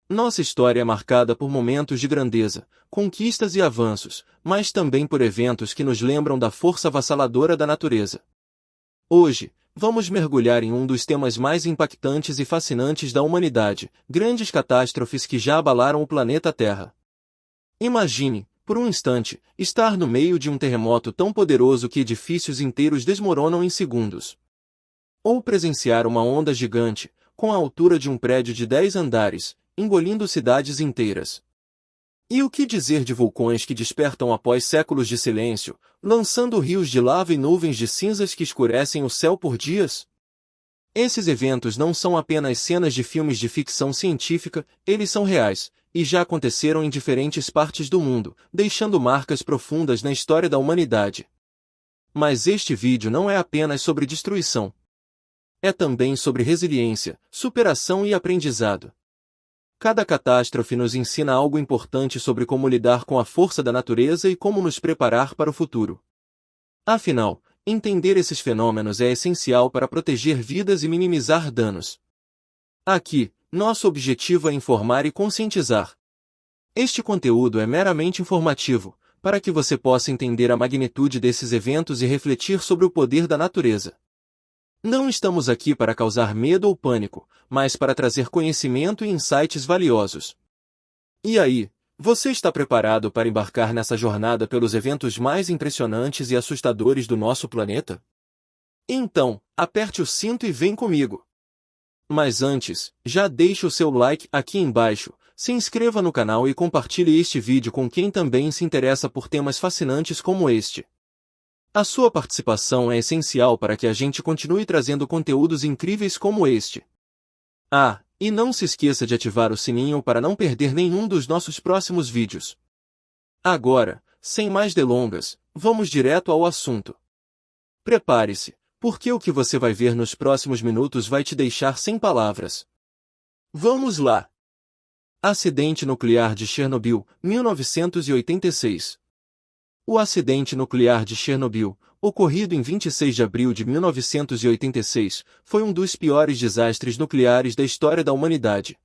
Nossa história é marcada por momentos de grandeza, conquistas e avanços, mas também por eventos que nos lembram da força avassaladora da natureza. Hoje, vamos mergulhar em um dos temas mais impactantes e fascinantes da humanidade, grandes catástrofes que já abalaram o planeta Terra. Imagine, por um instante, estar no meio de um terremoto tão poderoso que edifícios inteiros desmoronam em segundos. Ou presenciar uma onda gigante, com a altura de um prédio de 10 andares, engolindo cidades inteiras. E o que dizer de vulcões que despertam após séculos de silêncio, lançando rios de lava e nuvens de cinzas que escurecem o céu por dias? Esses eventos não são apenas cenas de filmes de ficção científica, eles são reais, e já aconteceram em diferentes partes do mundo, deixando marcas profundas na história da humanidade. Mas este vídeo não é apenas sobre destruição. É também sobre resiliência, superação e aprendizado. Cada catástrofe nos ensina algo importante sobre como lidar com a força da natureza e como nos preparar para o futuro. Afinal, entender esses fenômenos é essencial para proteger vidas e minimizar danos. Aqui, nosso objetivo é informar e conscientizar. Este conteúdo é meramente informativo, para que você possa entender a magnitude desses eventos e refletir sobre o poder da natureza. Não estamos aqui para causar medo ou pânico, mas para trazer conhecimento e insights valiosos. E aí, você está preparado para embarcar nessa jornada pelos eventos mais impressionantes e assustadores do nosso planeta? Então, aperte o cinto e vem comigo! Mas antes, já deixe o seu like aqui embaixo, se inscreva no canal e compartilhe este vídeo com quem também se interessa por temas fascinantes como este. A sua participação é essencial para que a gente continue trazendo conteúdos incríveis como este. Ah, e não se esqueça de ativar o sininho para não perder nenhum dos nossos próximos vídeos. Agora, sem mais delongas, vamos direto ao assunto. Prepare-se, porque o que você vai ver nos próximos minutos vai te deixar sem palavras. Vamos lá! Acidente nuclear de Chernobyl, 1986. O acidente nuclear de Chernobyl, ocorrido em 26 de abril de 1986, foi um dos piores desastres nucleares da história da humanidade.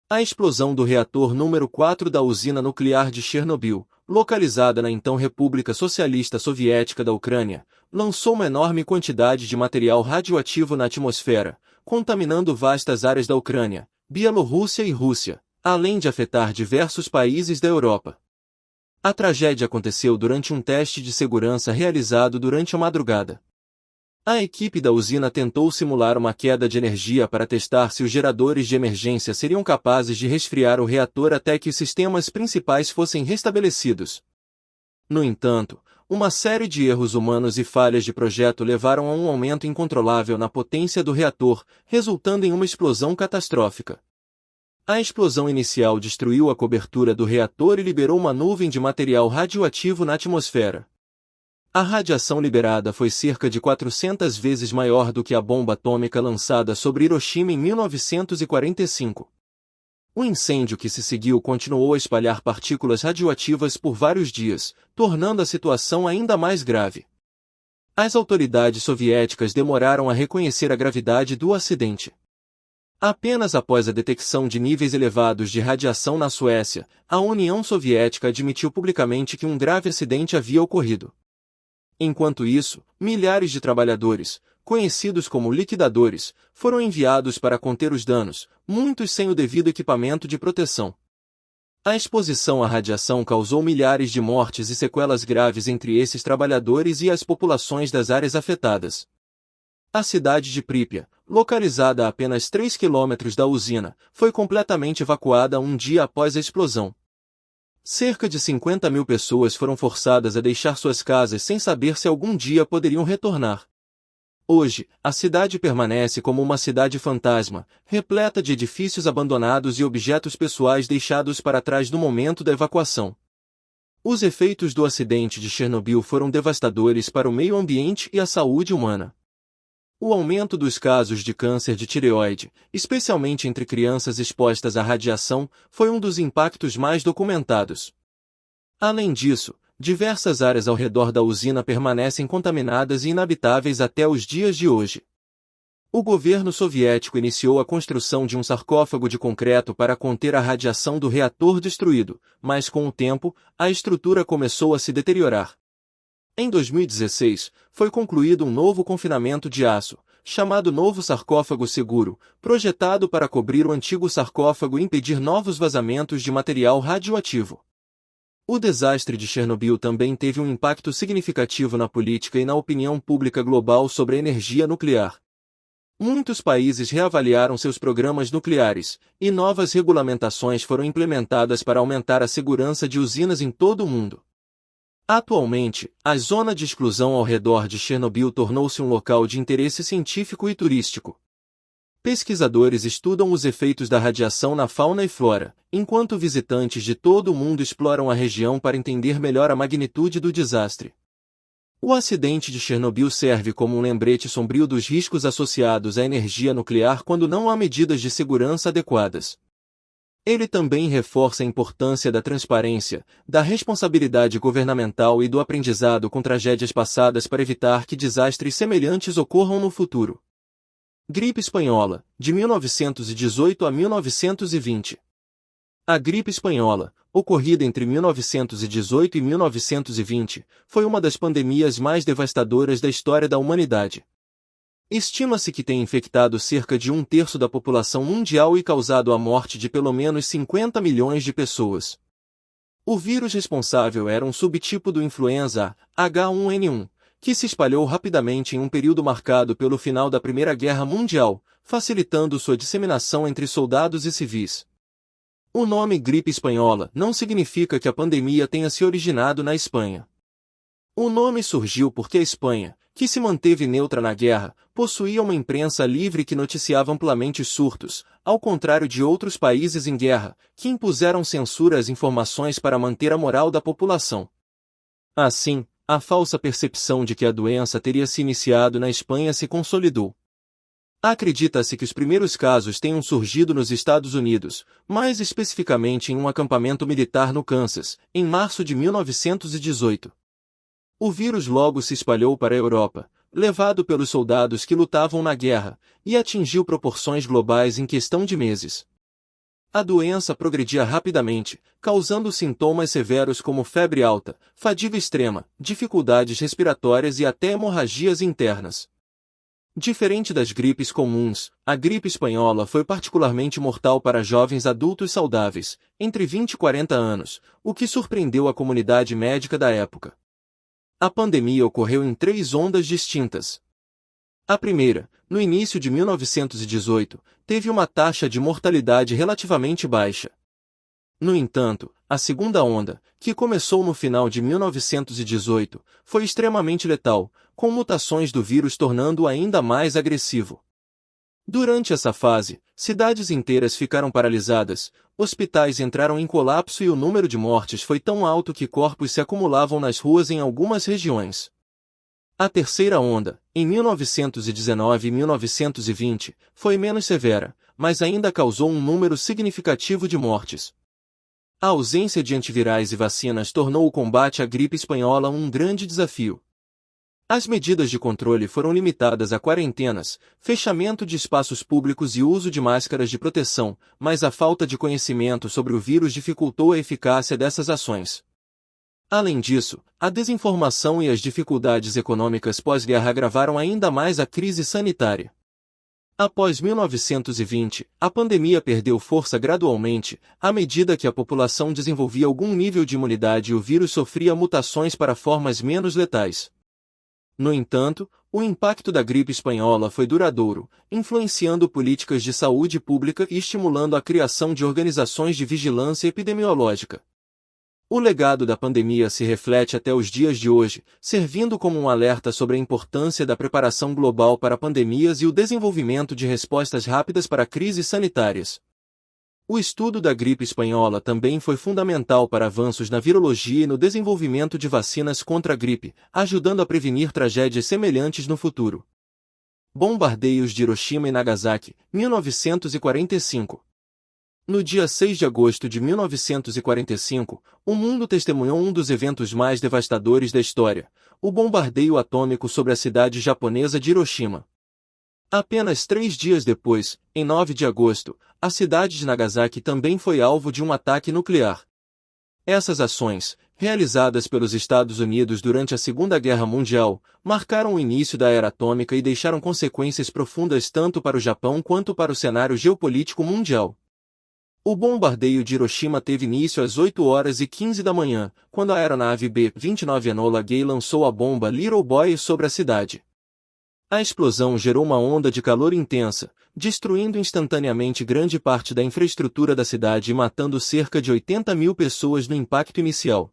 A explosão do reator número 4 da usina nuclear de Chernobyl, localizada na então República Socialista Soviética da Ucrânia, lançou uma enorme quantidade de material radioativo na atmosfera, contaminando vastas áreas da Ucrânia, Bielorrússia e Rússia, além de afetar diversos países da Europa. A tragédia aconteceu durante um teste de segurança realizado durante a madrugada. A equipe da usina tentou simular uma queda de energia para testar se os geradores de emergência seriam capazes de resfriar o reator até que os sistemas principais fossem restabelecidos. No entanto, uma série de erros humanos e falhas de projeto levaram a um aumento incontrolável na potência do reator, resultando em uma explosão catastrófica. A explosão inicial destruiu a cobertura do reator e liberou uma nuvem de material radioativo na atmosfera. A radiação liberada foi cerca de 400 vezes maior do que a bomba atômica lançada sobre Hiroshima em 1945. O incêndio que se seguiu continuou a espalhar partículas radioativas por vários dias, tornando a situação ainda mais grave. As autoridades soviéticas demoraram a reconhecer a gravidade do acidente. Apenas após a detecção de níveis elevados de radiação na Suécia, a União Soviética admitiu publicamente que um grave acidente havia ocorrido. Enquanto isso, milhares de trabalhadores, conhecidos como liquidadores, foram enviados para conter os danos, muitos sem o devido equipamento de proteção. A exposição à radiação causou milhares de mortes e sequelas graves entre esses trabalhadores e as populações das áreas afetadas. A cidade de Pripyat, localizada a apenas 3 quilômetros da usina, foi completamente evacuada um dia após a explosão. Cerca de 50 mil pessoas foram forçadas a deixar suas casas sem saber se algum dia poderiam retornar. Hoje, a cidade permanece como uma cidade fantasma, repleta de edifícios abandonados e objetos pessoais deixados para trás no momento da evacuação. Os efeitos do acidente de Chernobyl foram devastadores para o meio ambiente e a saúde humana. O aumento dos casos de câncer de tireoide, especialmente entre crianças expostas à radiação, foi um dos impactos mais documentados. Além disso, diversas áreas ao redor da usina permanecem contaminadas e inabitáveis até os dias de hoje. O governo soviético iniciou a construção de um sarcófago de concreto para conter a radiação do reator destruído, mas com o tempo, a estrutura começou a se deteriorar. Em 2016, foi concluído um novo confinamento de aço, chamado Novo Sarcófago Seguro, projetado para cobrir o antigo sarcófago e impedir novos vazamentos de material radioativo. O desastre de Chernobyl também teve um impacto significativo na política e na opinião pública global sobre a energia nuclear. Muitos países reavaliaram seus programas nucleares, e novas regulamentações foram implementadas para aumentar a segurança de usinas em todo o mundo. Atualmente, a zona de exclusão ao redor de Chernobyl tornou-se um local de interesse científico e turístico. Pesquisadores estudam os efeitos da radiação na fauna e flora, enquanto visitantes de todo o mundo exploram a região para entender melhor a magnitude do desastre. O acidente de Chernobyl serve como um lembrete sombrio dos riscos associados à energia nuclear quando não há medidas de segurança adequadas. Ele também reforça a importância da transparência, da responsabilidade governamental e do aprendizado com tragédias passadas para evitar que desastres semelhantes ocorram no futuro. Gripe espanhola, de 1918 a 1920. A gripe espanhola, ocorrida entre 1918 e 1920, foi uma das pandemias mais devastadoras da história da humanidade. Estima-se que tenha infectado cerca de 1/3 da população mundial e causado a morte de pelo menos 50 milhões de pessoas. O vírus responsável era um subtipo do influenza A, H1N1, que se espalhou rapidamente em um período marcado pelo final da Primeira Guerra Mundial, facilitando sua disseminação entre soldados e civis. O nome gripe espanhola não significa que a pandemia tenha se originado na Espanha. O nome surgiu porque a Espanha, que se manteve neutra na guerra, possuía uma imprensa livre que noticiava amplamente os surtos, ao contrário de outros países em guerra, que impuseram censura às informações para manter a moral da população. Assim, a falsa percepção de que a doença teria se iniciado na Espanha se consolidou. Acredita-se que os primeiros casos tenham surgido nos Estados Unidos, mais especificamente em um acampamento militar no Kansas, em março de 1918. O vírus logo se espalhou para a Europa, levado pelos soldados que lutavam na guerra, e atingiu proporções globais em questão de meses. A doença progredia rapidamente, causando sintomas severos como febre alta, fadiga extrema, dificuldades respiratórias e até hemorragias internas. Diferente das gripes comuns, a gripe espanhola foi particularmente mortal para jovens adultos saudáveis, entre 20 e 40 anos, o que surpreendeu a comunidade médica da época. A pandemia ocorreu em 3 ondas distintas. A primeira, no início de 1918, teve uma taxa de mortalidade relativamente baixa. No entanto, a segunda onda, que começou no final de 1918, foi extremamente letal, com mutações do vírus tornando-o ainda mais agressivo. Durante essa fase, cidades inteiras ficaram paralisadas, hospitais entraram em colapso e o número de mortes foi tão alto que corpos se acumulavam nas ruas em algumas regiões. A terceira onda, em 1919 e 1920, foi menos severa, mas ainda causou um número significativo de mortes. A ausência de antivirais e vacinas tornou o combate à gripe espanhola um grande desafio. As medidas de controle foram limitadas a quarentenas, fechamento de espaços públicos e uso de máscaras de proteção, mas a falta de conhecimento sobre o vírus dificultou a eficácia dessas ações. Além disso, a desinformação e as dificuldades econômicas pós-guerra agravaram ainda mais a crise sanitária. Após 1920, a pandemia perdeu força gradualmente, à medida que a população desenvolvia algum nível de imunidade e o vírus sofria mutações para formas menos letais. No entanto, o impacto da gripe espanhola foi duradouro, influenciando políticas de saúde pública e estimulando a criação de organizações de vigilância epidemiológica. O legado da pandemia se reflete até os dias de hoje, servindo como um alerta sobre a importância da preparação global para pandemias e o desenvolvimento de respostas rápidas para crises sanitárias. O estudo da gripe espanhola também foi fundamental para avanços na virologia e no desenvolvimento de vacinas contra a gripe, ajudando a prevenir tragédias semelhantes no futuro. Bombardeios de Hiroshima e Nagasaki, 1945. No dia 6 de agosto de 1945, o mundo testemunhou um dos eventos mais devastadores da história, o bombardeio atômico sobre a cidade japonesa de Hiroshima. Apenas 3 dias depois, em 9 de agosto, a cidade de Nagasaki também foi alvo de um ataque nuclear. Essas ações, realizadas pelos Estados Unidos durante a Segunda Guerra Mundial, marcaram o início da era atômica e deixaram consequências profundas tanto para o Japão quanto para o cenário geopolítico mundial. O bombardeio de Hiroshima teve início às 8h15 da manhã, quando a aeronave B-29 Enola Gay lançou a bomba Little Boy sobre a cidade. A explosão gerou uma onda de calor intensa, destruindo instantaneamente grande parte da infraestrutura da cidade e matando cerca de 80 mil pessoas no impacto inicial.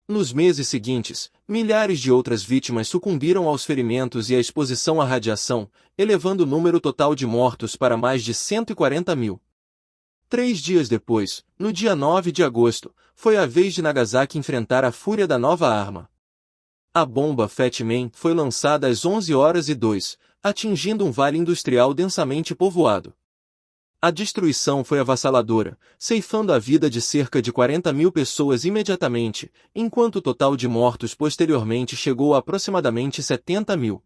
Nos meses seguintes, milhares de outras vítimas sucumbiram aos ferimentos e à exposição à radiação, elevando o número total de mortos para mais de 140 mil. 3 dias depois, no dia 9 de agosto, foi a vez de Nagasaki enfrentar a fúria da nova arma. A bomba Fat Man foi lançada às 11h02, atingindo um vale industrial densamente povoado. A destruição foi avassaladora, ceifando a vida de cerca de 40 mil pessoas imediatamente, enquanto o total de mortos posteriormente chegou a aproximadamente 70 mil.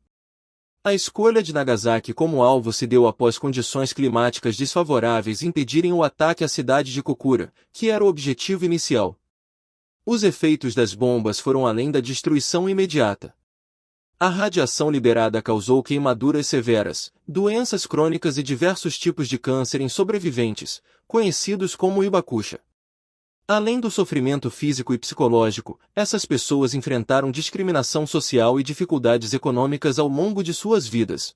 A escolha de Nagasaki como alvo se deu após condições climáticas desfavoráveis impedirem o ataque à cidade de Kokura, que era o objetivo inicial. Os efeitos das bombas foram além da destruição imediata. A radiação liberada causou queimaduras severas, doenças crônicas e diversos tipos de câncer em sobreviventes, conhecidos como hibakusha. Além do sofrimento físico e psicológico, essas pessoas enfrentaram discriminação social e dificuldades econômicas ao longo de suas vidas.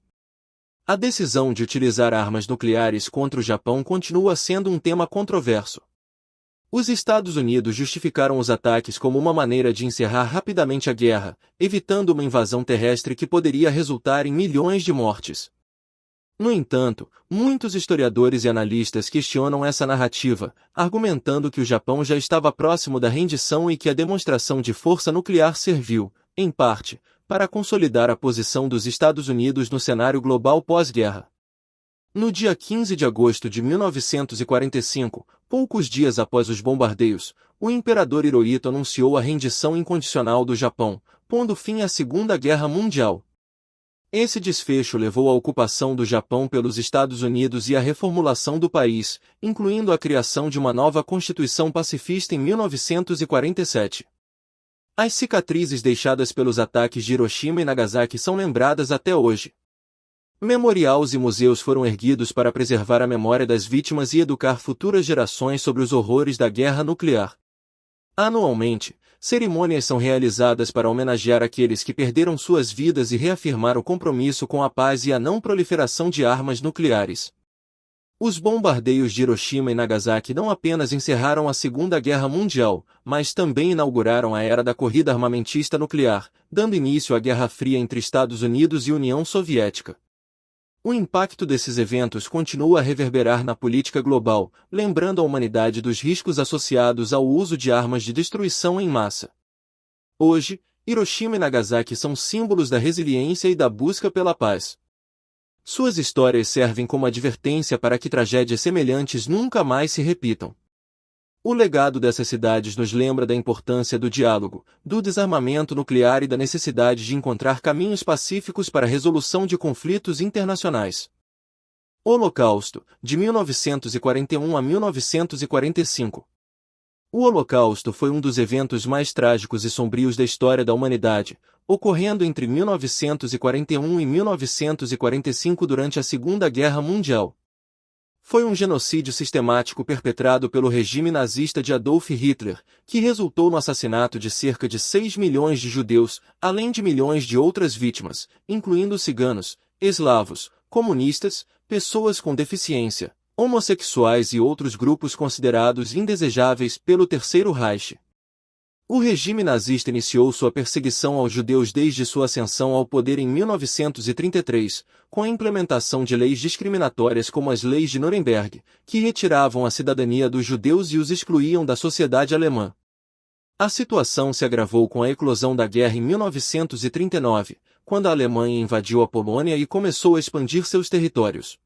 A decisão de utilizar armas nucleares contra o Japão continua sendo um tema controverso. Os Estados Unidos justificaram os ataques como uma maneira de encerrar rapidamente a guerra, evitando uma invasão terrestre que poderia resultar em milhões de mortes. No entanto, muitos historiadores e analistas questionam essa narrativa, argumentando que o Japão já estava próximo da rendição e que a demonstração de força nuclear serviu, em parte, para consolidar a posição dos Estados Unidos no cenário global pós-guerra. No dia 15 de agosto de 1945, poucos dias após os bombardeios, o imperador Hirohito anunciou a rendição incondicional do Japão, pondo fim à Segunda Guerra Mundial. Esse desfecho levou à ocupação do Japão pelos Estados Unidos e à reformulação do país, incluindo a criação de uma nova Constituição pacifista em 1947. As cicatrizes deixadas pelos ataques de Hiroshima e Nagasaki são lembradas até hoje. Memoriais e museus foram erguidos para preservar a memória das vítimas e educar futuras gerações sobre os horrores da guerra nuclear. Anualmente, cerimônias são realizadas para homenagear aqueles que perderam suas vidas e reafirmar o compromisso com a paz e a não proliferação de armas nucleares. Os bombardeios de Hiroshima e Nagasaki não apenas encerraram a Segunda Guerra Mundial, mas também inauguraram a era da corrida armamentista nuclear, dando início à Guerra Fria entre Estados Unidos e União Soviética. O impacto desses eventos continua a reverberar na política global, lembrando a humanidade dos riscos associados ao uso de armas de destruição em massa. Hoje, Hiroshima e Nagasaki são símbolos da resiliência e da busca pela paz. Suas histórias servem como advertência para que tragédias semelhantes nunca mais se repitam. O legado dessas cidades nos lembra da importância do diálogo, do desarmamento nuclear e da necessidade de encontrar caminhos pacíficos para a resolução de conflitos internacionais. Holocausto, de 1941 a 1945. O Holocausto foi um dos eventos mais trágicos e sombrios da história da humanidade, ocorrendo entre 1941 e 1945 durante a Segunda Guerra Mundial. Foi um genocídio sistemático perpetrado pelo regime nazista de Adolf Hitler, que resultou no assassinato de cerca de 6 milhões de judeus, além de milhões de outras vítimas, incluindo ciganos, eslavos, comunistas, pessoas com deficiência, homossexuais e outros grupos considerados indesejáveis pelo Terceiro Reich. O regime nazista iniciou sua perseguição aos judeus desde sua ascensão ao poder em 1933, com a implementação de leis discriminatórias como as leis de Nuremberg, que retiravam a cidadania dos judeus e os excluíam da sociedade alemã. A situação se agravou com a eclosão da guerra em 1939, quando a Alemanha invadiu a Polônia e começou a expandir seus territórios.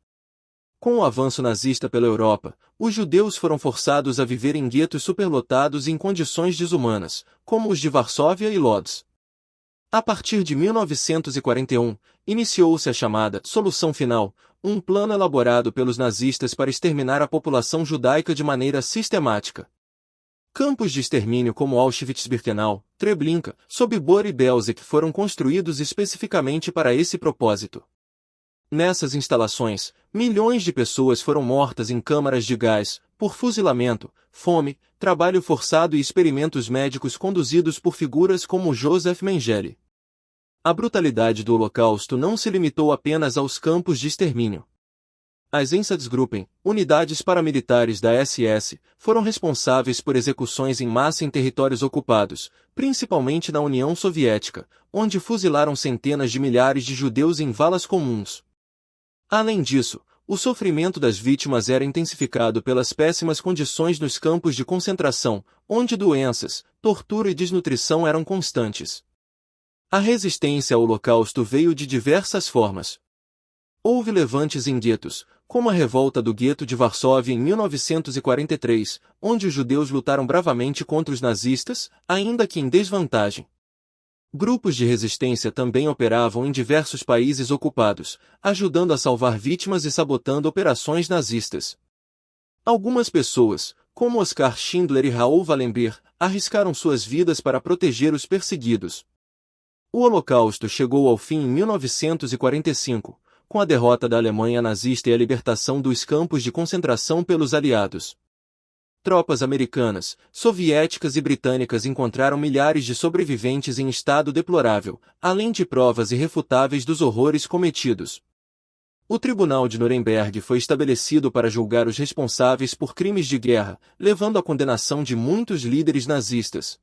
Com o avanço nazista pela Europa, os judeus foram forçados a viver em guetos superlotados em condições desumanas, como os de Varsóvia e Lodz. A partir de 1941, iniciou-se a chamada Solução Final, um plano elaborado pelos nazistas para exterminar a população judaica de maneira sistemática. Campos de extermínio como Auschwitz-Birkenau, Treblinka, Sobibor e Belzec foram construídos especificamente para esse propósito. Nessas instalações, milhões de pessoas foram mortas em câmaras de gás, por fuzilamento, fome, trabalho forçado e experimentos médicos conduzidos por figuras como Joseph Mengele. A brutalidade do Holocausto não se limitou apenas aos campos de extermínio. As Einsatzgruppen, unidades paramilitares da SS, foram responsáveis por execuções em massa em territórios ocupados, principalmente na União Soviética, onde fuzilaram centenas de milhares de judeus em valas comuns. Além disso, o sofrimento das vítimas era intensificado pelas péssimas condições nos campos de concentração, onde doenças, tortura e desnutrição eram constantes. A resistência ao Holocausto veio de diversas formas. Houve levantes em guetos, como a revolta do gueto de Varsóvia em 1943, onde os judeus lutaram bravamente contra os nazistas, ainda que em desvantagem. Grupos de resistência também operavam em diversos países ocupados, ajudando a salvar vítimas e sabotando operações nazistas. Algumas pessoas, como Oskar Schindler e Raoul Wallenberg, arriscaram suas vidas para proteger os perseguidos. O Holocausto chegou ao fim em 1945, com a derrota da Alemanha nazista e a libertação dos campos de concentração pelos aliados. Tropas americanas, soviéticas e britânicas encontraram milhares de sobreviventes em estado deplorável, além de provas irrefutáveis dos horrores cometidos. O Tribunal de Nuremberg foi estabelecido para julgar os responsáveis por crimes de guerra, levando à condenação de muitos líderes nazistas.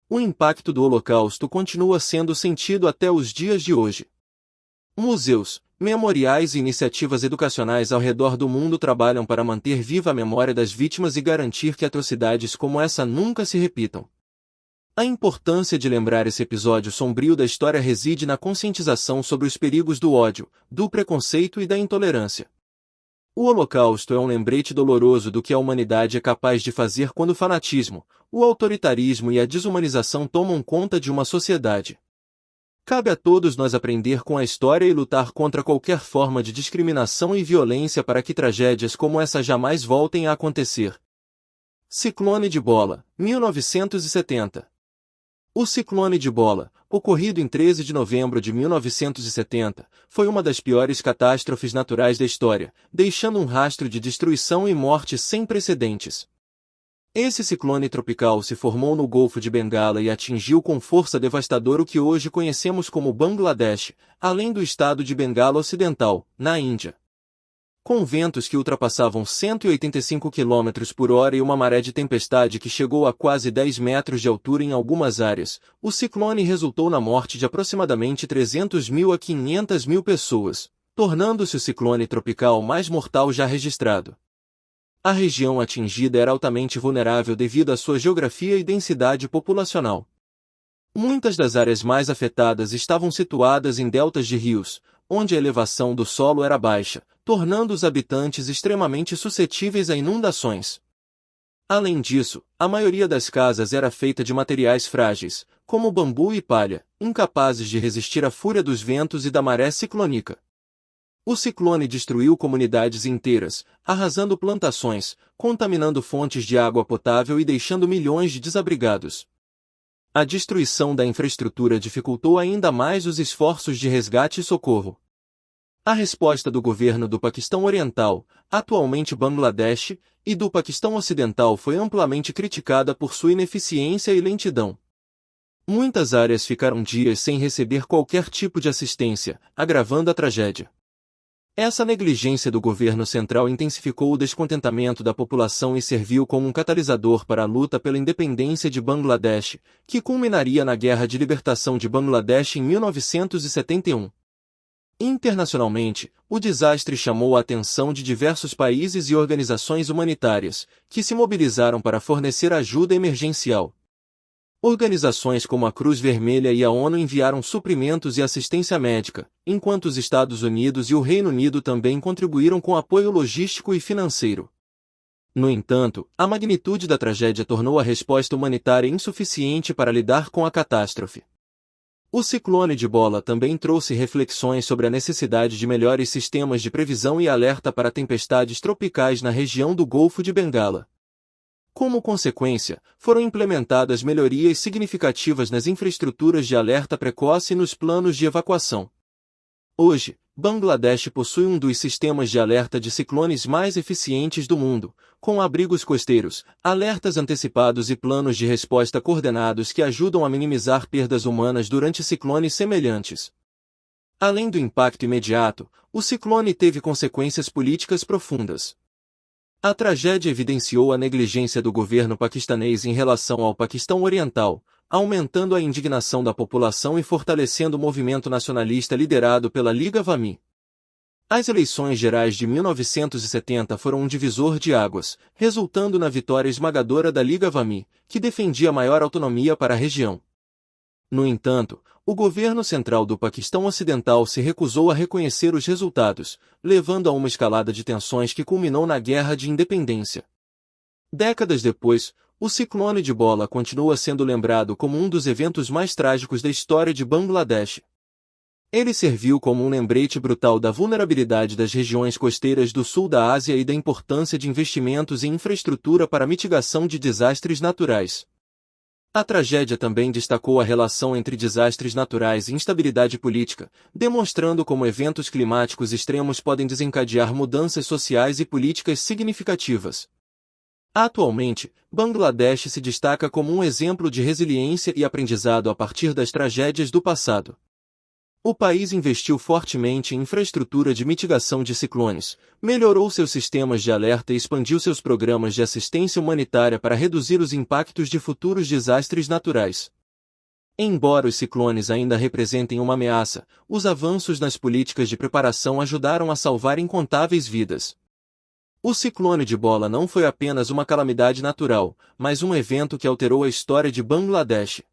O impacto do Holocausto continua sendo sentido até os dias de hoje. Museus, memoriais e iniciativas educacionais ao redor do mundo trabalham para manter viva a memória das vítimas e garantir que atrocidades como essa nunca se repitam. A importância de lembrar esse episódio sombrio da história reside na conscientização sobre os perigos do ódio, do preconceito e da intolerância. O Holocausto é um lembrete doloroso do que a humanidade é capaz de fazer quando o fanatismo, o autoritarismo e a desumanização tomam conta de uma sociedade. Cabe a todos nós aprender com a história e lutar contra qualquer forma de discriminação e violência para que tragédias como essa jamais voltem a acontecer. Ciclone de Bola, 1970. O ciclone de Bola, ocorrido em 13 de novembro de 1970, foi uma das piores catástrofes naturais da história, deixando um rastro de destruição e morte sem precedentes. Esse ciclone tropical se formou no Golfo de Bengala e atingiu com força devastadora o que hoje conhecemos como Bangladesh, além do estado de Bengala Ocidental, na Índia. Com ventos que ultrapassavam 185 km por hora e uma maré de tempestade que chegou a quase 10 metros de altura em algumas áreas, o ciclone resultou na morte de aproximadamente 300.000 a 500.000 pessoas, tornando-se o ciclone tropical mais mortal já registrado. A região atingida era altamente vulnerável devido à sua geografia e densidade populacional. Muitas das áreas mais afetadas estavam situadas em deltas de rios, onde a elevação do solo era baixa, tornando os habitantes extremamente suscetíveis a inundações. Além disso, a maioria das casas era feita de materiais frágeis, como bambu e palha, incapazes de resistir à fúria dos ventos e da maré ciclônica. O ciclone destruiu comunidades inteiras, arrasando plantações, contaminando fontes de água potável e deixando milhões de desabrigados. A destruição da infraestrutura dificultou ainda mais os esforços de resgate e socorro. A resposta do governo do Paquistão Oriental, atualmente Bangladesh, e do Paquistão Ocidental foi amplamente criticada por sua ineficiência e lentidão. Muitas áreas ficaram dias sem receber qualquer tipo de assistência, agravando a tragédia. Essa negligência do governo central intensificou o descontentamento da população e serviu como um catalisador para a luta pela independência de Bangladesh, que culminaria na Guerra de Libertação de Bangladesh em 1971. Internacionalmente, o desastre chamou a atenção de diversos países e organizações humanitárias, que se mobilizaram para fornecer ajuda emergencial. Organizações como a Cruz Vermelha e a ONU enviaram suprimentos e assistência médica, enquanto os Estados Unidos e o Reino Unido também contribuíram com apoio logístico e financeiro. No entanto, a magnitude da tragédia tornou a resposta humanitária insuficiente para lidar com a catástrofe. O ciclone de Bola também trouxe reflexões sobre a necessidade de melhores sistemas de previsão e alerta para tempestades tropicais na região do Golfo de Bengala. Como consequência, foram implementadas melhorias significativas nas infraestruturas de alerta precoce e nos planos de evacuação. Hoje, Bangladesh possui um dos sistemas de alerta de ciclones mais eficientes do mundo, com abrigos costeiros, alertas antecipados e planos de resposta coordenados que ajudam a minimizar perdas humanas durante ciclones semelhantes. Além do impacto imediato, o ciclone teve consequências políticas profundas. A tragédia evidenciou a negligência do governo paquistanês em relação ao Paquistão Oriental, aumentando a indignação da população e fortalecendo o movimento nacionalista liderado pela Liga Awami. As eleições gerais de 1970 foram um divisor de águas, resultando na vitória esmagadora da Liga Awami, que defendia maior autonomia para a região. No entanto, o governo central do Paquistão Ocidental se recusou a reconhecer os resultados, levando a uma escalada de tensões que culminou na Guerra de Independência. Décadas depois, o ciclone de Bola continua sendo lembrado como um dos eventos mais trágicos da história de Bangladesh. Ele serviu como um lembrete brutal da vulnerabilidade das regiões costeiras do sul da Ásia e da importância de investimentos em infraestrutura para a mitigação de desastres naturais. A tragédia também destacou a relação entre desastres naturais e instabilidade política, demonstrando como eventos climáticos extremos podem desencadear mudanças sociais e políticas significativas. Atualmente, Bangladesh se destaca como um exemplo de resiliência e aprendizado a partir das tragédias do passado. O país investiu fortemente em infraestrutura de mitigação de ciclones, melhorou seus sistemas de alerta e expandiu seus programas de assistência humanitária para reduzir os impactos de futuros desastres naturais. Embora os ciclones ainda representem uma ameaça, os avanços nas políticas de preparação ajudaram a salvar incontáveis vidas. O ciclone de Bola não foi apenas uma calamidade natural, mas um evento que alterou a história de Bangladesh.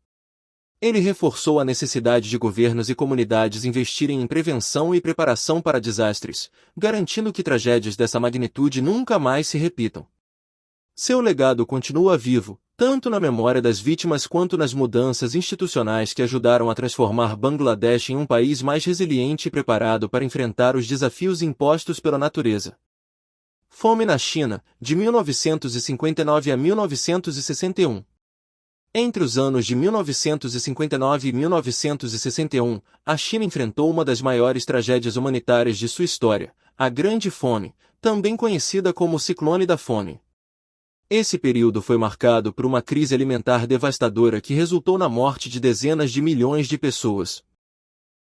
Ele reforçou a necessidade de governos e comunidades investirem em prevenção e preparação para desastres, garantindo que tragédias dessa magnitude nunca mais se repitam. Seu legado continua vivo, tanto na memória das vítimas quanto nas mudanças institucionais que ajudaram a transformar Bangladesh em um país mais resiliente e preparado para enfrentar os desafios impostos pela natureza. Fome na China, de 1959 a 1961. Entre os anos de 1959 e 1961, a China enfrentou uma das maiores tragédias humanitárias de sua história, a Grande Fome, também conhecida como o Ciclone da Fome. Esse período foi marcado por uma crise alimentar devastadora que resultou na morte de dezenas de milhões de pessoas.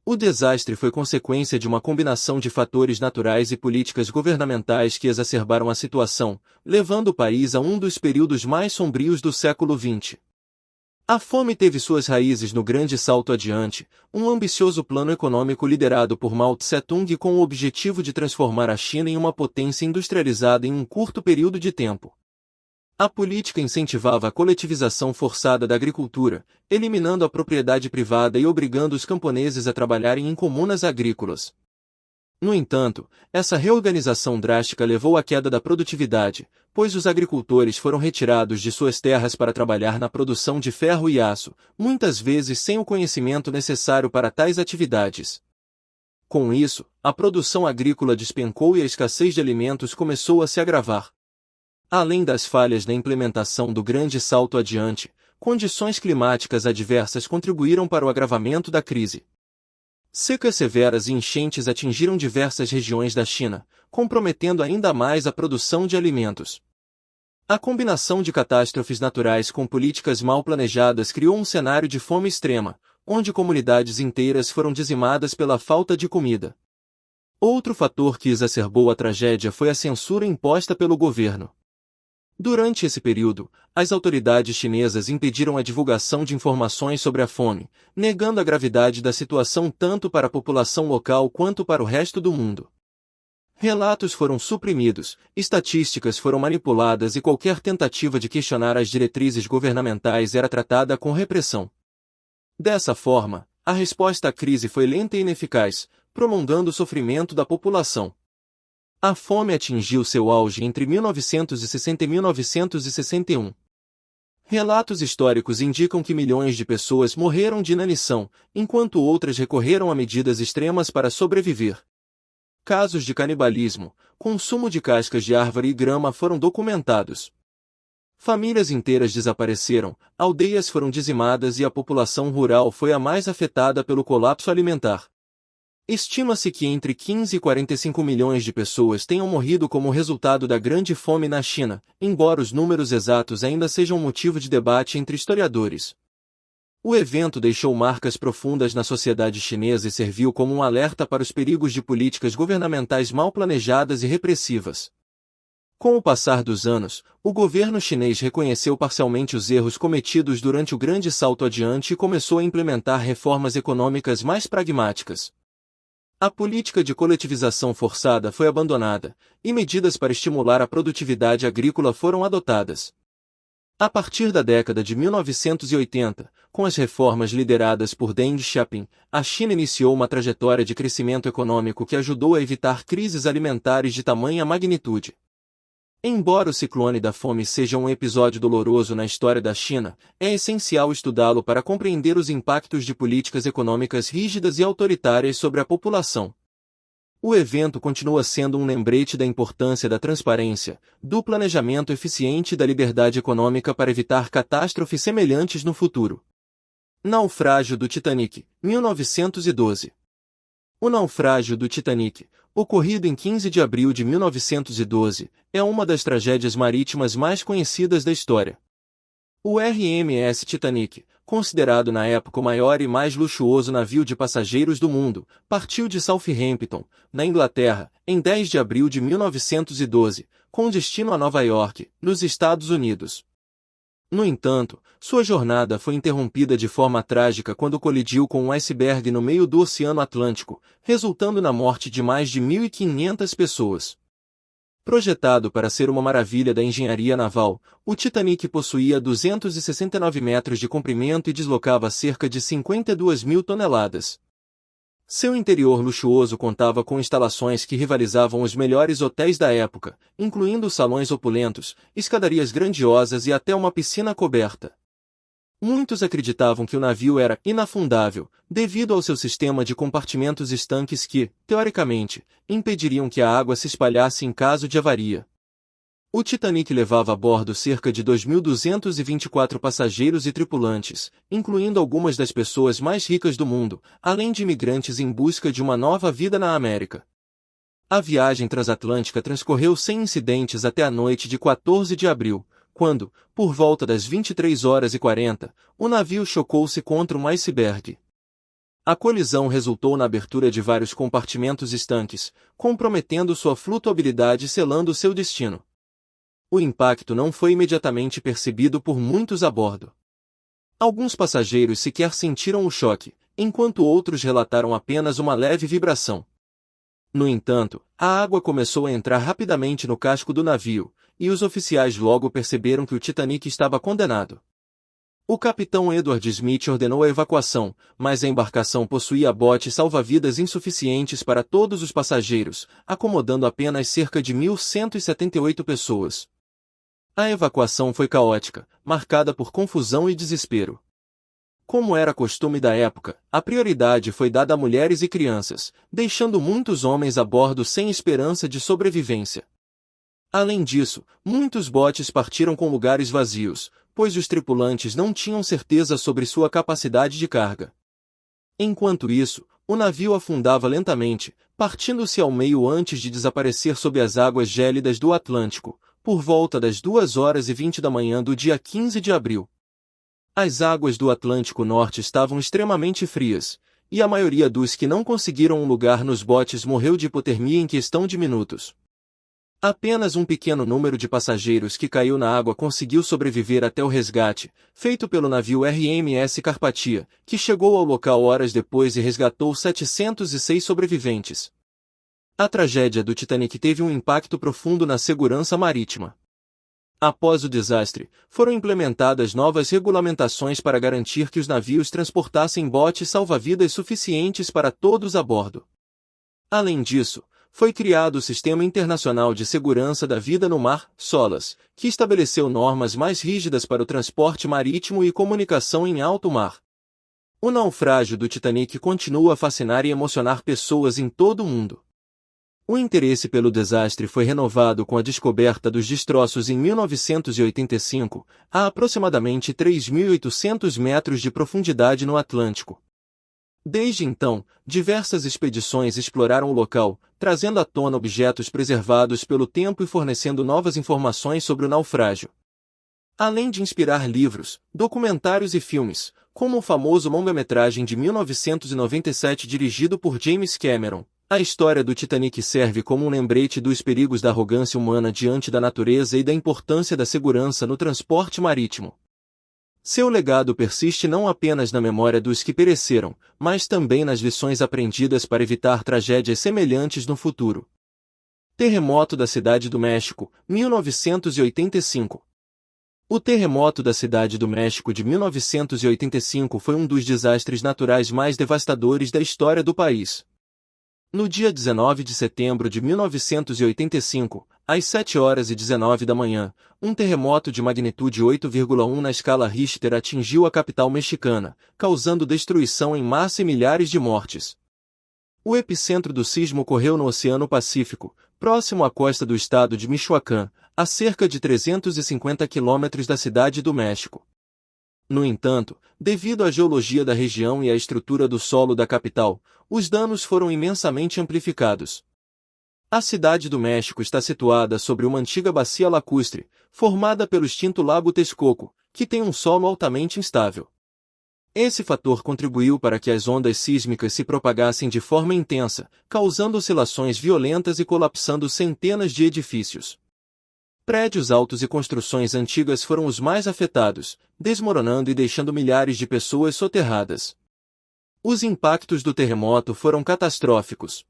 O desastre foi consequência de uma combinação de fatores naturais e políticas governamentais que exacerbaram a situação, levando o país a um dos períodos mais sombrios do século XX. A fome teve suas raízes no Grande Salto Adiante, um ambicioso plano econômico liderado por Mao Tse-tung com o objetivo de transformar a China em uma potência industrializada em um curto período de tempo. A política incentivava a coletivização forçada da agricultura, eliminando a propriedade privada e obrigando os camponeses a trabalharem em comunas agrícolas. No entanto, essa reorganização drástica levou à queda da produtividade, pois os agricultores foram retirados de suas terras para trabalhar na produção de ferro e aço, muitas vezes sem o conhecimento necessário para tais atividades. Com isso, a produção agrícola despencou e a escassez de alimentos começou a se agravar. Além das falhas na implementação do Grande Salto Adiante, condições climáticas adversas contribuíram para o agravamento da crise. Secas severas e enchentes atingiram diversas regiões da China, comprometendo ainda mais a produção de alimentos. A combinação de catástrofes naturais com políticas mal planejadas criou um cenário de fome extrema, onde comunidades inteiras foram dizimadas pela falta de comida. Outro fator que exacerbou a tragédia foi a censura imposta pelo governo. Durante esse período, as autoridades chinesas impediram a divulgação de informações sobre a fome, negando a gravidade da situação tanto para a população local quanto para o resto do mundo. Relatos foram suprimidos, estatísticas foram manipuladas e qualquer tentativa de questionar as diretrizes governamentais era tratada com repressão. Dessa forma, a resposta à crise foi lenta e ineficaz, prolongando o sofrimento da população. A fome atingiu seu auge entre 1960 e 1961. Relatos históricos indicam que milhões de pessoas morreram de inanição, enquanto outras recorreram a medidas extremas para sobreviver. Casos de canibalismo, consumo de cascas de árvore e grama foram documentados. Famílias inteiras desapareceram, aldeias foram dizimadas e a população rural foi a mais afetada pelo colapso alimentar. Estima-se que entre 15 e 45 milhões de pessoas tenham morrido como resultado da Grande Fome na China, embora os números exatos ainda sejam motivo de debate entre historiadores. O evento deixou marcas profundas na sociedade chinesa e serviu como um alerta para os perigos de políticas governamentais mal planejadas e repressivas. Com o passar dos anos, o governo chinês reconheceu parcialmente os erros cometidos durante o Grande Salto Adiante e começou a implementar reformas econômicas mais pragmáticas. A política de coletivização forçada foi abandonada, e medidas para estimular a produtividade agrícola foram adotadas. A partir da década de 1980, com as reformas lideradas por Deng Xiaoping, a China iniciou uma trajetória de crescimento econômico que ajudou a evitar crises alimentares de tamanha magnitude. Embora o ciclone da fome seja um episódio doloroso na história da China, é essencial estudá-lo para compreender os impactos de políticas econômicas rígidas e autoritárias sobre a população. O evento continua sendo um lembrete da importância da transparência, do planejamento eficiente e da liberdade econômica para evitar catástrofes semelhantes no futuro. Naufrágio do Titanic, 1912. O naufrágio do Titanic, ocorrido em 15 de abril de 1912, é uma das tragédias marítimas mais conhecidas da história. O RMS Titanic, considerado na época o maior e mais luxuoso navio de passageiros do mundo, partiu de Southampton, na Inglaterra, em 10 de abril de 1912, com destino a Nova York, nos Estados Unidos. No entanto, sua jornada foi interrompida de forma trágica quando colidiu com um iceberg no meio do Oceano Atlântico, resultando na morte de mais de 1.500 pessoas. Projetado para ser uma maravilha da engenharia naval, o Titanic possuía 269 metros de comprimento e deslocava cerca de 52 mil toneladas. Seu interior luxuoso contava com instalações que rivalizavam os melhores hotéis da época, incluindo salões opulentos, escadarias grandiosas e até uma piscina coberta. Muitos acreditavam que o navio era inafundável, devido ao seu sistema de compartimentos estanques que, teoricamente, impediriam que a água se espalhasse em caso de avaria. O Titanic levava a bordo cerca de 2.224 passageiros e tripulantes, incluindo algumas das pessoas mais ricas do mundo, além de imigrantes em busca de uma nova vida na América. A viagem transatlântica transcorreu sem incidentes até a noite de 14 de abril, quando, por volta das 23h40, o navio chocou-se contra um iceberg. A colisão resultou na abertura de vários compartimentos estanques, comprometendo sua flutuabilidade e selando seu destino. O impacto não foi imediatamente percebido por muitos a bordo. Alguns passageiros sequer sentiram o choque, enquanto outros relataram apenas uma leve vibração. No entanto, a água começou a entrar rapidamente no casco do navio, e os oficiais logo perceberam que o Titanic estava condenado. O capitão Edward Smith ordenou a evacuação, mas a embarcação possuía botes salva-vidas insuficientes para todos os passageiros, acomodando apenas cerca de 1.178 pessoas. A evacuação foi caótica, marcada por confusão e desespero. Como era costume da época, a prioridade foi dada a mulheres e crianças, deixando muitos homens a bordo sem esperança de sobrevivência. Além disso, muitos botes partiram com lugares vazios, pois os tripulantes não tinham certeza sobre sua capacidade de carga. Enquanto isso, o navio afundava lentamente, partindo-se ao meio antes de desaparecer sob as águas gélidas do Atlântico, por volta das 2h20 da manhã do dia 15 de abril. As águas do Atlântico Norte estavam extremamente frias, e a maioria dos que não conseguiram um lugar nos botes morreu de hipotermia em questão de minutos. Apenas um pequeno número de passageiros que caiu na água conseguiu sobreviver até o resgate, feito pelo navio RMS Carpathia, que chegou ao local horas depois e resgatou 706 sobreviventes. A tragédia do Titanic teve um impacto profundo na segurança marítima. Após o desastre, foram implementadas novas regulamentações para garantir que os navios transportassem botes salva-vidas suficientes para todos a bordo. Além disso, foi criado o Sistema Internacional de Segurança da Vida no Mar, SOLAS, que estabeleceu normas mais rígidas para o transporte marítimo e comunicação em alto mar. O naufrágio do Titanic continua a fascinar e emocionar pessoas em todo o mundo. O interesse pelo desastre foi renovado com a descoberta dos destroços em 1985, a aproximadamente 3.800 metros de profundidade no Atlântico. Desde então, diversas expedições exploraram o local, trazendo à tona objetos preservados pelo tempo e fornecendo novas informações sobre o naufrágio. Além de inspirar livros, documentários e filmes, como o famoso longa-metragem de 1997 dirigido por James Cameron, a história do Titanic serve como um lembrete dos perigos da arrogância humana diante da natureza e da importância da segurança no transporte marítimo. Seu legado persiste não apenas na memória dos que pereceram, mas também nas lições aprendidas para evitar tragédias semelhantes no futuro. Terremoto da Cidade do México, 1985. O terremoto da Cidade do México de 1985 foi um dos desastres naturais mais devastadores da história do país. No dia 19 de setembro de 1985, às 7h19 da manhã, um terremoto de magnitude 8,1 na escala Richter atingiu a capital mexicana, causando destruição em massa e milhares de mortes. O epicentro do sismo ocorreu no Oceano Pacífico, próximo à costa do estado de Michoacán, a cerca de 350 quilômetros da Cidade do México. No entanto, devido à geologia da região e à estrutura do solo da capital, os danos foram imensamente amplificados. A Cidade do México está situada sobre uma antiga bacia lacustre, formada pelo extinto Lago Texcoco, que tem um solo altamente instável. Esse fator contribuiu para que as ondas sísmicas se propagassem de forma intensa, causando oscilações violentas e colapsando centenas de edifícios. Prédios altos e construções antigas foram os mais afetados, desmoronando e deixando milhares de pessoas soterradas. Os impactos do terremoto foram catastróficos.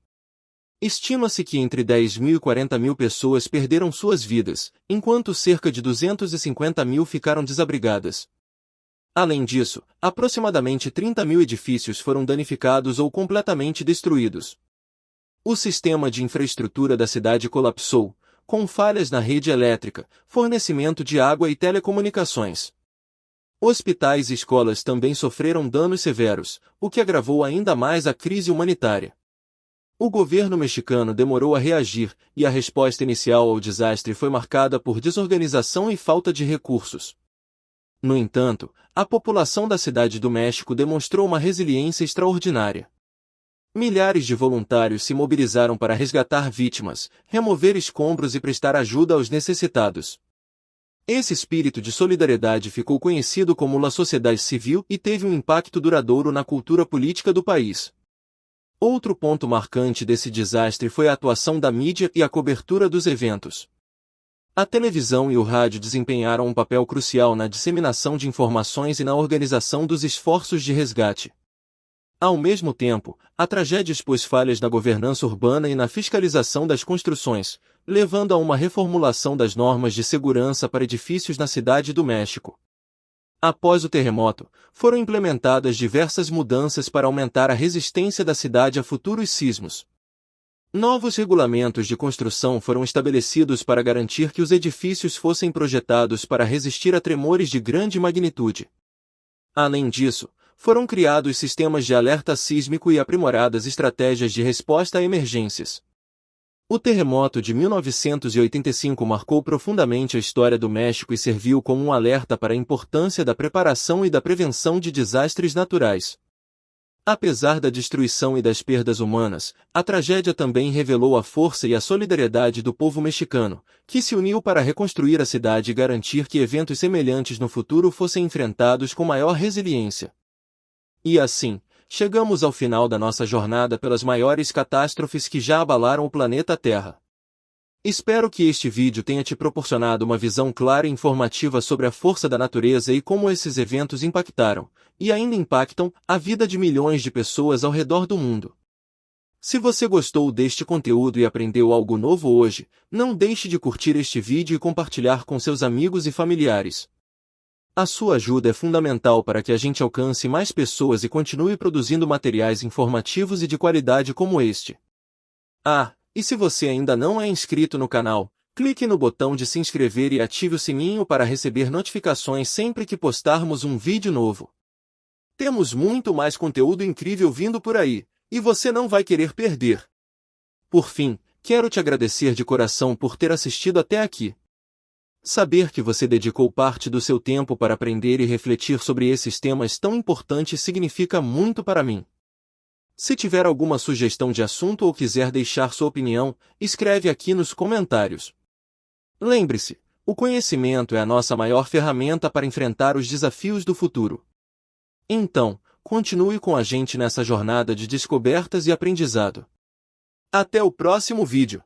Estima-se que entre 10.000 e 40.000 pessoas perderam suas vidas, enquanto cerca de 250.000 ficaram desabrigadas. Além disso, aproximadamente 30.000 edifícios foram danificados ou completamente destruídos. O sistema de infraestrutura da cidade colapsou, com falhas na rede elétrica, fornecimento de água e telecomunicações. Hospitais e escolas também sofreram danos severos, o que agravou ainda mais a crise humanitária. O governo mexicano demorou a reagir, e a resposta inicial ao desastre foi marcada por desorganização e falta de recursos. No entanto, a população da Cidade do México demonstrou uma resiliência extraordinária. Milhares de voluntários se mobilizaram para resgatar vítimas, remover escombros e prestar ajuda aos necessitados. Esse espírito de solidariedade ficou conhecido como La Sociedade Civil e teve um impacto duradouro na cultura política do país. Outro ponto marcante desse desastre foi a atuação da mídia e a cobertura dos eventos. A televisão e o rádio desempenharam um papel crucial na disseminação de informações e na organização dos esforços de resgate. Ao mesmo tempo, a tragédia expôs falhas na governança urbana e na fiscalização das construções, levando a uma reformulação das normas de segurança para edifícios na Cidade do México. Após o terremoto, foram implementadas diversas mudanças para aumentar a resistência da cidade a futuros sismos. Novos regulamentos de construção foram estabelecidos para garantir que os edifícios fossem projetados para resistir a tremores de grande magnitude. Além disso, foram criados sistemas de alerta sísmico e aprimoradas estratégias de resposta a emergências. O terremoto de 1985 marcou profundamente a história do México e serviu como um alerta para a importância da preparação e da prevenção de desastres naturais. Apesar da destruição e das perdas humanas, a tragédia também revelou a força e a solidariedade do povo mexicano, que se uniu para reconstruir a cidade e garantir que eventos semelhantes no futuro fossem enfrentados com maior resiliência. E assim, chegamos ao final da nossa jornada pelas maiores catástrofes que já abalaram o planeta Terra. Espero que este vídeo tenha te proporcionado uma visão clara e informativa sobre a força da natureza e como esses eventos impactaram, e ainda impactam, a vida de milhões de pessoas ao redor do mundo. Se você gostou deste conteúdo e aprendeu algo novo hoje, não deixe de curtir este vídeo e compartilhar com seus amigos e familiares. A sua ajuda é fundamental para que a gente alcance mais pessoas e continue produzindo materiais informativos e de qualidade como este. E se você ainda não é inscrito no canal, clique no botão de se inscrever e ative o sininho para receber notificações sempre que postarmos um vídeo novo. Temos muito mais conteúdo incrível vindo por aí, e você não vai querer perder. Por fim, quero te agradecer de coração por ter assistido até aqui. Saber que você dedicou parte do seu tempo para aprender e refletir sobre esses temas tão importantes significa muito para mim. Se tiver alguma sugestão de assunto ou quiser deixar sua opinião, escreve aqui nos comentários. Lembre-se, o conhecimento é a nossa maior ferramenta para enfrentar os desafios do futuro. Então, continue com a gente nessa jornada de descobertas e aprendizado. Até o próximo vídeo!